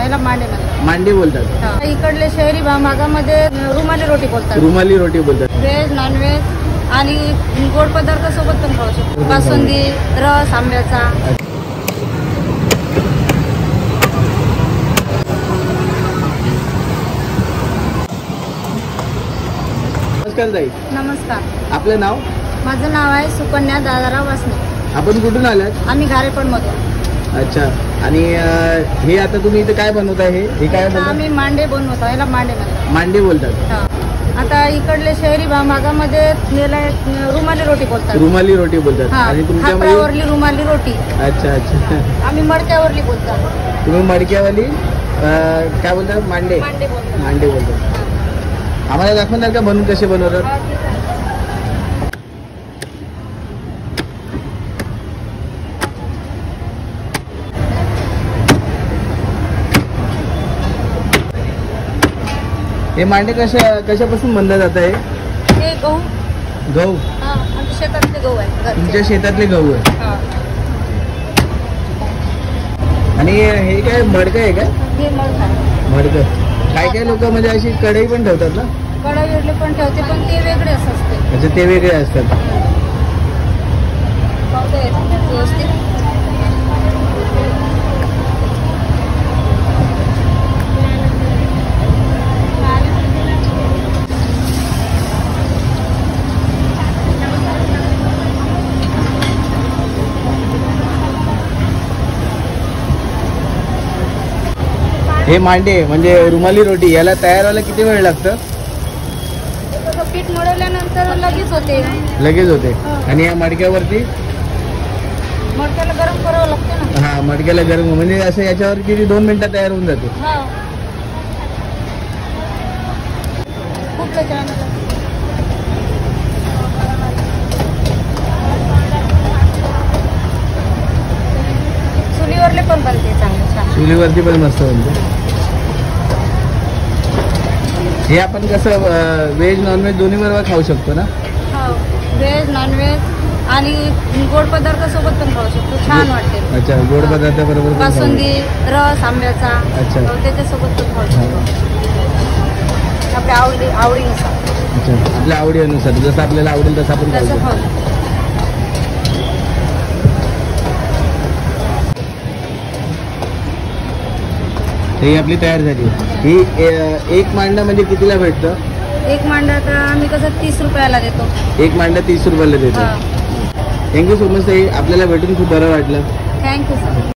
याला मांडे म्हणतात. मांडे बोलतात. इकडले शहरी भागामध्ये रुमाली रोटी बोलतात. रुमाली रोटी बोलतात. व्हेज नॉनव्हेज आणि गोड पदार्थ सोबत पण खाऊ शकतो. बासुंदी, रस आंब्याचा. नमस्कार ताई. नमस्कार. आपलं नाव? माझं नाव आहे सुकन्या दादाराव वासने. आपण कुठून आलात? आम्ही घारेपण मधून. अच्छा. आणि हे आता तुम्ही इथे काय बनवत आहे? हे काय बनवतात? आम्ही मांडे बनवतो. याला मांडे म्हणतात. मांडे बोलतात. आता इकडले शहरी भागामध्ये रुमाली रोटी बोलतात. रुमाली रोटी बोलतात. आणि तुमच्यावरली रुमाली रोटी. अच्छा अच्छा. आम्ही मडक्यावरली बोलतात. तुम्ही मडक्यावाली काय बोलतात? मांडे. मांडे बोलतात. आम्हाला दाखवणार का बनवून कसे बनवतात? हे मांडे कशापासून बनलं जात आहे? हे गहू. गहू? आमच्या शेतातले गहू आहे. तुमच्या शेतातले गहू आहे. आणि हे काय मडकं आहे का? हे मडकं. काय लोक म्हणजे अशी कढई पण ठेवतात ना? कढई वेगळे पण ठेवते, पण ते वेगळे असते. अच्छा, ते वेगळे असतात. व्यवस्थित. हे मांडे म्हणजे रुमाली रोटी याला तयार व्हायला किती वेळ लागतं? पीठ मळल्यानंतर लगेच होते. लगेच होते. आणि या मडक्यावरती? मडक्याला गरम करावं लागतं ना. मडक्याला गरम म्हणजे असं याच्यावर किती 2 मिनिटात तयार होऊन जाते? खूप छान. चुलीवरले पण बनते चांगलं छान. चुलीवरती पण मस्त बनते. हे आपण कसं व्हेज नॉनव्हेज दोन्ही बरोबर खाऊ शकतो ना? व्हेज नॉनव्हेज आणि गोड पदार्थ सोबत पण खाऊ शकतो. छान वाटते. अच्छा, गोड पदार्थ बरोबर. बासुंदी, रस आंब्याचा. अच्छा. त्याच्यासोबत पण खाऊ शकतो. आपल्या आवडीनुसार. अच्छा, आपल्या आवडीनुसार जसं आपल्याला आवडेल तसं आपण खाऊ शकतो. ही आपली तयार झाली. ही एक मांडा म्हणजे कितीला भेटतं? एक मांडा तर आम्ही कसं 30 रुपयाला देतो. एक मांडा 30 रुपयाला देतो. थँक्यू सो मच ताई. आपल्याला भेटून खूप बरं वाटलं. Thank you sir.